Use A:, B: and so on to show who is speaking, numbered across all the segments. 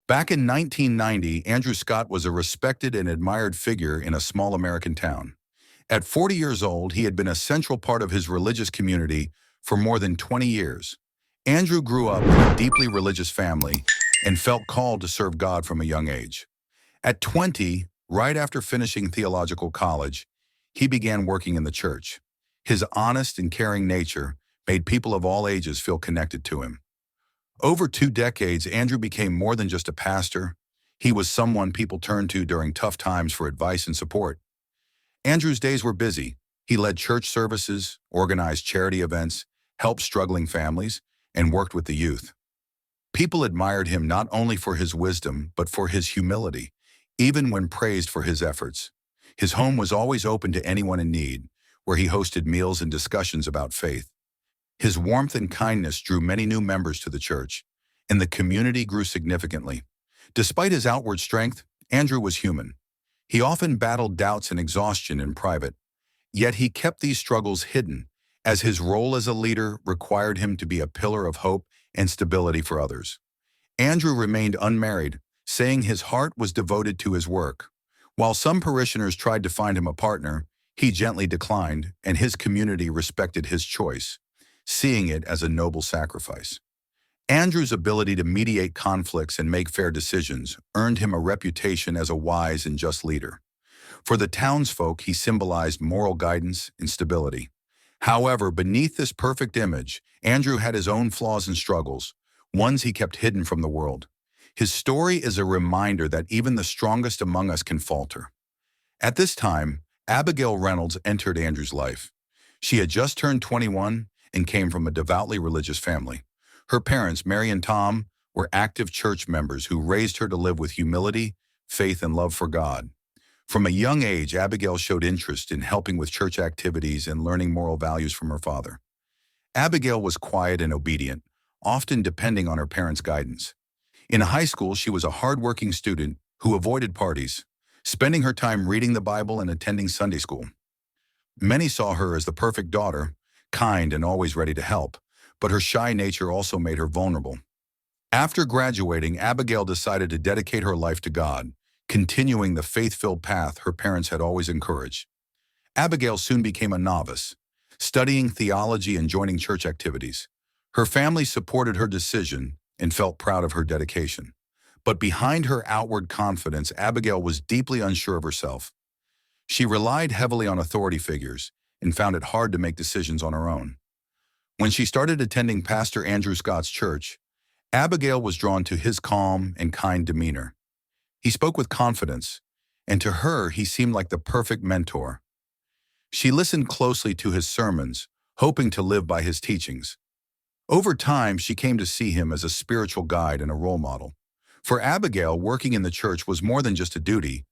A: Back in 1990, Andrew Scott was a respected and admired figure in a small American town. At 40 years old, he had been a central part of his religious community for more than 20 years. Andrew grew up in a deeply religious family and felt called to serve God from a young age. At 20, right after finishing theological college, he began working in the church. His honest and caring nature made people of all ages feel connected to him. Over 2 decades, Andrew became more than just a pastor. He was someone people turned to during tough times for advice and support. Andrew's days were busy. He led church services, organized charity events, helped struggling families, and worked with the youth. People admired him not only for his wisdom, but for his humility, even when praised for his efforts. His home was always open to anyone in need, where he hosted meals and discussions about faith. His warmth and kindness drew many new members to the church, and the community grew significantly. Despite his outward strength, Andrew was human. He often battled doubts and exhaustion in private, yet he kept these struggles hidden, as his role as a leader required him to be a pillar of hope and stability for others. Andrew remained unmarried, saying his heart was devoted to his work. While some parishioners tried to find him a partner, he gently declined, and his community respected his choice, seeing it as a noble sacrifice. Andrew's ability to mediate conflicts and make fair decisions earned him a reputation as a wise and just leader. For the townsfolk, he symbolized moral guidance and stability. However, beneath this perfect image, Andrew had his own flaws and struggles, ones he kept hidden from the world. His story is a reminder that even the strongest among us can falter. At this time, Abigail Reynolds entered Andrew's life. She had just turned 21 and came from a devoutly religious family. Her parents, Mary and Tom, were active church members who raised her to live with humility, faith, and love for God. From a young age, Abigail showed interest in helping with church activities and learning moral values from her father. Abigail was quiet and obedient, often depending on her parents' guidance. In high school, she was a hardworking student who avoided parties, spending her time reading the Bible and attending Sunday school. Many saw her as the perfect daughter, kind and always ready to help, but her shy nature also made her vulnerable. After graduating, Abigail decided to dedicate her life to God, continuing the faith-filled path her parents had always encouraged. Abigail soon became a novice, studying theology and joining church activities. Her family supported her decision and felt proud of her dedication. But behind her outward confidence, Abigail was deeply unsure of herself. She relied heavily on authority figures and found it hard to make decisions on her own. When she started attending Pastor Andrew Scott's church, Abigail was drawn to his calm and kind demeanor. He spoke with confidence, and to her he seemed like the perfect mentor. She listened closely to his sermons, hoping to live by his teachings. Over time, she came to see him as a spiritual guide and a role model. For Abigail, working in the church was more than just a duty.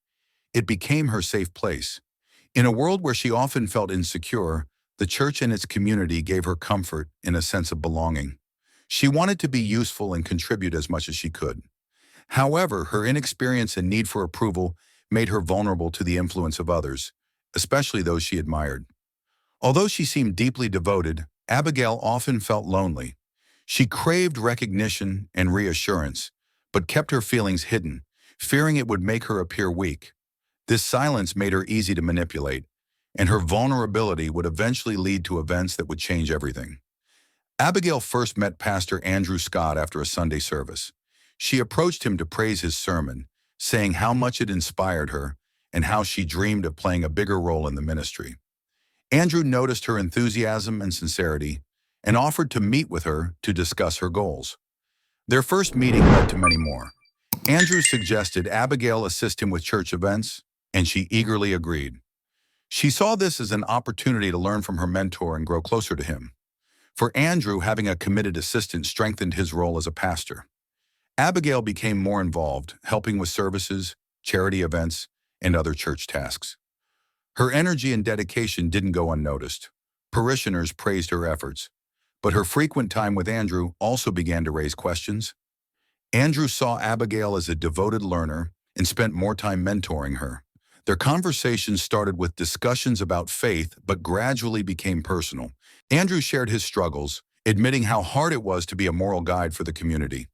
A: It became her safe place. In a world where she often felt insecure, the church and its community gave her comfort and a sense of belonging. She wanted to be useful and contribute as much as she could. However, her inexperience and need for approval made her vulnerable to the influence of others, especially those she admired. Although she seemed deeply devoted, Abigail often felt lonely. She craved recognition and reassurance, but kept her feelings hidden, fearing it would make her appear weak. This silence made her easy to manipulate, and her vulnerability would eventually lead to events that would change everything. Abigail first met Pastor Andrew Scott after a Sunday service. She approached him to praise his sermon, saying how much it inspired her and how she dreamed of playing a bigger role in the ministry. Andrew noticed her enthusiasm and sincerity and offered to meet with her to discuss her goals. Their first meeting led to many more. Andrew suggested Abigail assist him with church events, and she eagerly agreed. She saw this as an opportunity to learn from her mentor and grow closer to him. For Andrew, having a committed assistant strengthened his role as a pastor. Abigail became more involved, helping with services, charity events, and other church tasks. Her energy and dedication didn't go unnoticed. Parishioners praised her efforts, but her frequent time with Andrew also began to raise questions. Andrew saw Abigail as a devoted learner and spent more time mentoring her. Their conversations started with discussions about faith, but gradually became personal. Andrew shared his struggles, admitting how hard it was to be a moral guide for the community.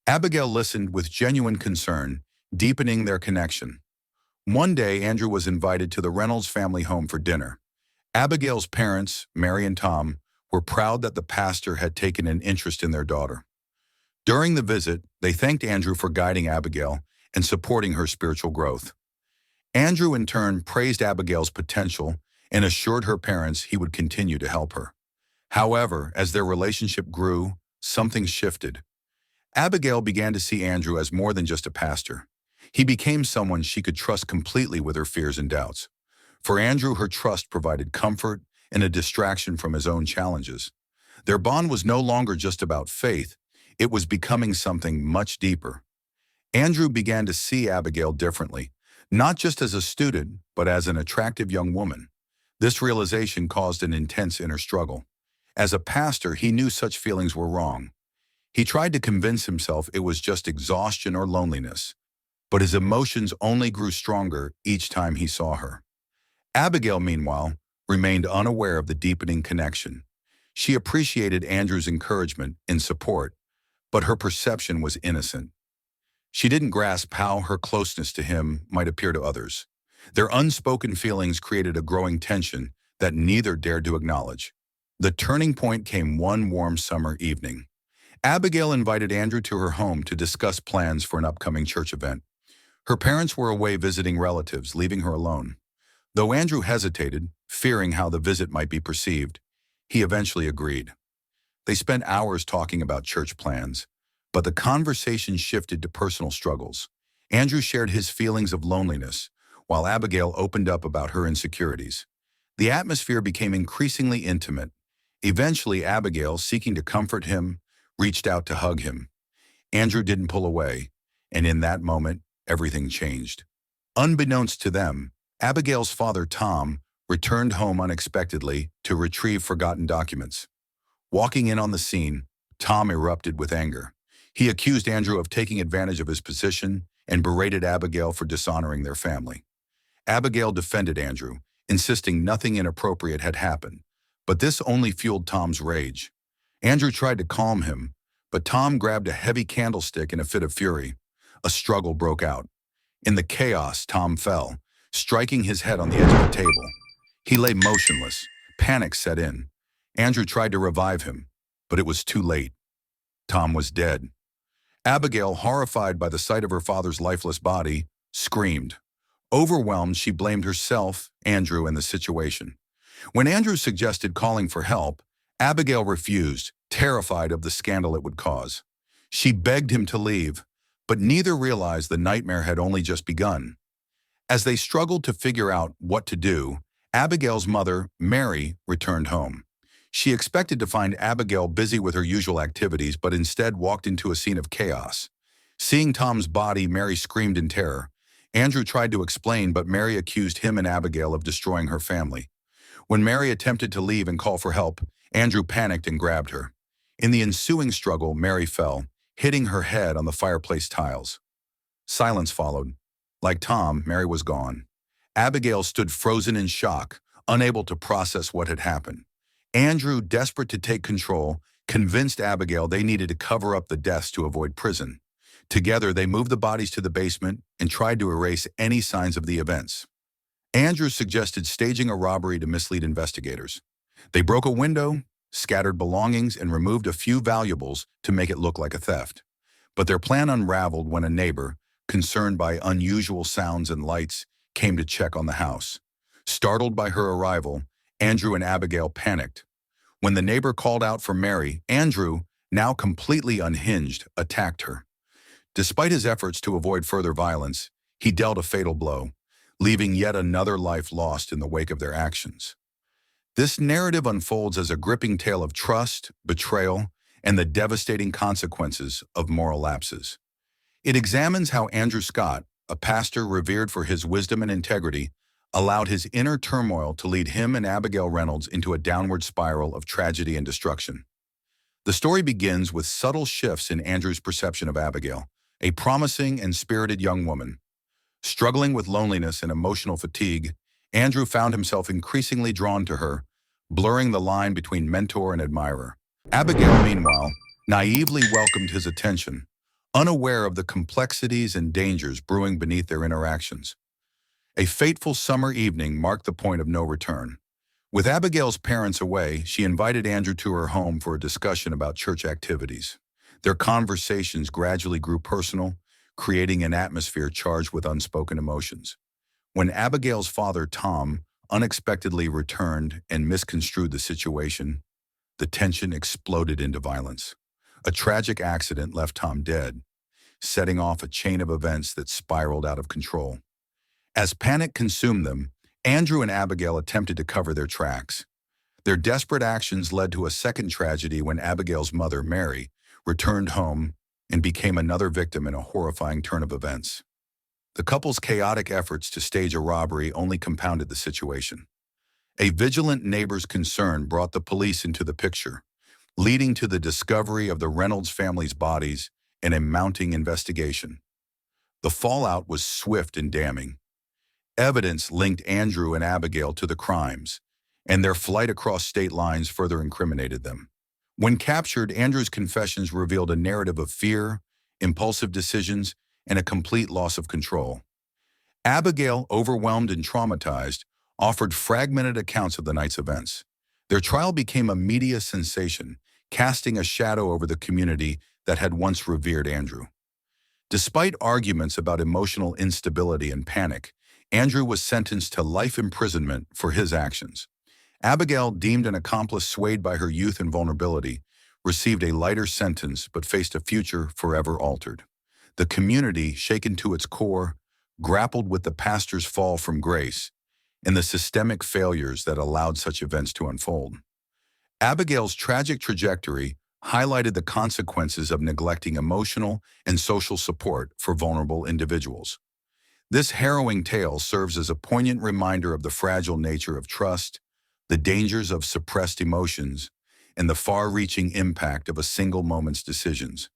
A: Abigail listened with genuine concern, deepening their connection. One day, Andrew was invited to the Reynolds family home for dinner. Abigail's parents, Mary and Tom, were proud that the pastor had taken an interest in their daughter. During the visit, they thanked Andrew for guiding Abigail and supporting her spiritual growth. Andrew, in turn, praised Abigail's potential and assured her parents he would continue to help her. However, as their relationship grew, something shifted. Abigail began to see Andrew as more than just a pastor. He became someone she could trust completely with her fears and doubts. For Andrew, her trust provided comfort and a distraction from his own challenges. Their bond was no longer just about faith, it was becoming something much deeper. Andrew began to see Abigail differently, not just as a student, but as an attractive young woman. This realization caused an intense inner struggle. As a pastor, he knew such feelings were wrong. He tried to convince himself it was just exhaustion or loneliness, but his emotions only grew stronger each time he saw her. Abigail, meanwhile, remained unaware of the deepening connection. She appreciated Andrew's encouragement and support, but her perception was innocent. She didn't grasp how her closeness to him might appear to others. Their unspoken feelings created a growing tension that neither dared to acknowledge. The turning point came one warm summer evening. Abigail invited Andrew to her home to discuss plans for an upcoming church event. Her parents were away visiting relatives, leaving her alone. Though Andrew hesitated, fearing how the visit might be perceived, he eventually agreed. They spent hours talking about church plans, but the conversation shifted to personal struggles. Andrew shared his feelings of loneliness, while Abigail opened up about her insecurities. The atmosphere became increasingly intimate. Eventually, Abigail, seeking to comfort him, reached out to hug him. Andrew didn't pull away, and in that moment, everything changed. Unbeknownst to them, Abigail's father, Tom, returned home unexpectedly to retrieve forgotten documents. Walking in on the scene, Tom erupted with anger. He accused Andrew of taking advantage of his position and berated Abigail for dishonoring their family. Abigail defended Andrew, insisting nothing inappropriate had happened, but this only fueled Tom's rage. Andrew tried to calm him, but Tom grabbed a heavy candlestick in a fit of fury. A struggle broke out. In the chaos, Tom fell, striking his head on the edge of the table. He lay motionless. Panic set in. Andrew tried to revive him, but it was too late. Tom was dead. Abigail, horrified by the sight of her father's lifeless body, screamed. Overwhelmed, she blamed herself, Andrew, and the situation. When Andrew suggested calling for help, Abigail refused, terrified of the scandal it would cause. She begged him to leave, but neither realized the nightmare had only just begun. As they struggled to figure out what to do, Abigail's mother, Mary, returned home. She expected to find Abigail busy with her usual activities, but instead walked into a scene of chaos. Seeing Tom's body, Mary screamed in terror. Andrew tried to explain, but Mary accused him and Abigail of destroying her family. When Mary attempted to leave and call for help, Andrew panicked and grabbed her. In the ensuing struggle, Mary fell, hitting her head on the fireplace tiles. Silence followed. Like Tom, Mary was gone. Abigail stood frozen in shock, unable to process what had happened. Andrew, desperate to take control, convinced Abigail they needed to cover up the deaths to avoid prison. Together, they moved the bodies to the basement and tried to erase any signs of the events. Andrew suggested staging a robbery to mislead investigators. They broke a window, scattered belongings, and removed a few valuables to make it look like a theft. But their plan unraveled when a neighbor, concerned by unusual sounds and lights, came to check on the house. Startled by her arrival, Andrew and Abigail panicked. When the neighbor called out for Mary, Andrew, now completely unhinged, attacked her. Despite his efforts to avoid further violence, he dealt a fatal blow, leaving yet another life lost in the wake of their actions. This narrative unfolds as a gripping tale of trust, betrayal, and the devastating consequences of moral lapses. It examines how Andrew Scott, a pastor revered for his wisdom and integrity, allowed his inner turmoil to lead him and Abigail Reynolds into a downward spiral of tragedy and destruction. The story begins with subtle shifts in Andrew's perception of Abigail, a promising and spirited young woman. Struggling with loneliness and emotional fatigue, Andrew found himself increasingly drawn to her, blurring the line between mentor and admirer. Abigail, meanwhile, naively welcomed his attention, unaware of the complexities and dangers brewing beneath their interactions. A fateful summer evening marked the point of no return. With Abigail's parents away, she invited Andrew to her home for a discussion about church activities. Their conversations gradually grew personal, creating an atmosphere charged with unspoken emotions. When Abigail's father, Tom, unexpectedly returned and misconstrued the situation, the tension exploded into violence. A tragic accident left Tom dead, setting off a chain of events that spiraled out of control. As panic consumed them, Andrew and Abigail attempted to cover their tracks. Their desperate actions led to a second tragedy when Abigail's mother, Mary, returned home and became another victim in a horrifying turn of events. The couple's chaotic efforts to stage a robbery only compounded the situation. A vigilant neighbor's concern brought the police into the picture, leading to the discovery of the Reynolds family's bodies and a mounting investigation. The fallout was swift and damning. Evidence linked Andrew and Abigail to the crimes, and their flight across state lines further incriminated them. When captured, Andrew's confessions revealed a narrative of fear, impulsive decisions, and a complete loss of control. Abigail, overwhelmed and traumatized, offered fragmented accounts of the night's events. Their trial became a media sensation, casting a shadow over the community that had once revered Andrew. Despite arguments about emotional instability and panic, Andrew was sentenced to life imprisonment for his actions. Abigail, deemed an accomplice swayed by her youth and vulnerability, received a lighter sentence but faced a future forever altered. The community, shaken to its core, grappled with the pastor's fall from grace and the systemic failures that allowed such events to unfold. Abigail's tragic trajectory highlighted the consequences of neglecting emotional and social support for vulnerable individuals. This harrowing tale serves as a poignant reminder of the fragile nature of trust, the dangers of suppressed emotions, and the far-reaching impact of a single moment's decisions.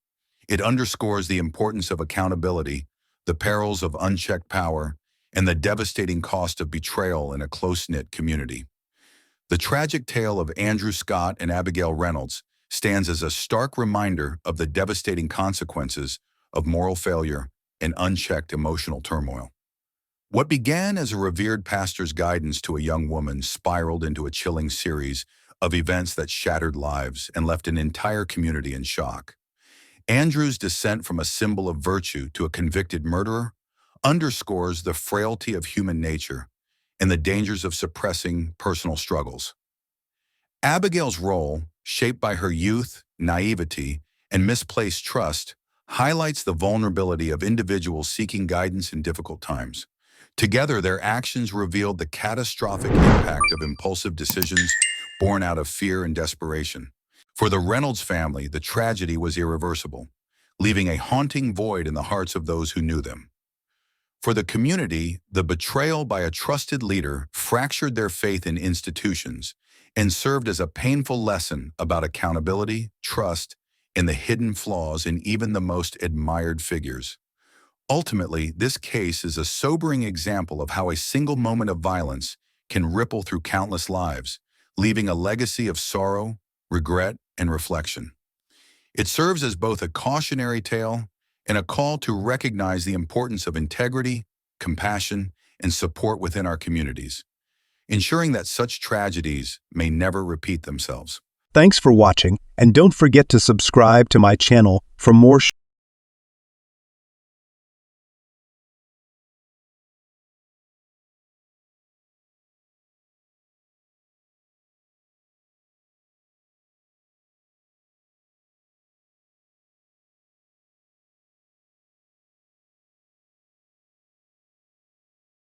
A: It underscores the importance of accountability, the perils of unchecked power, and the devastating cost of betrayal in a close-knit community. The tragic tale of Andrew Scott and Abigail Reynolds stands as a stark reminder of the devastating consequences of moral failure and unchecked emotional turmoil. What began as a revered pastor's guidance to a young woman spiraled into a chilling series of events that shattered lives and left an entire community in shock. Andrew's descent from a symbol of virtue to a convicted murderer underscores the frailty of human nature and the dangers of suppressing personal struggles. Abigail's role, shaped by her youth, naivety, and misplaced trust, highlights the vulnerability of individuals seeking guidance in difficult times. Together, their actions revealed the catastrophic impact of impulsive decisions born out of fear and desperation. For the Reynolds family, the tragedy was irreversible, leaving a haunting void in the hearts of those who knew them. For the community, the betrayal by a trusted leader fractured their faith in institutions and served as a painful lesson about accountability, trust, and the hidden flaws in even the most admired figures. Ultimately, this case is a sobering example of how a single moment of violence can ripple through countless lives, leaving a legacy of sorrow, regret, and reflection. It serves as both a cautionary tale and a call to recognize the importance of integrity, compassion, and support within our communities, ensuring that such tragedies may never repeat themselves.
B: Thanks for watching, and don't forget to subscribe to my channel for more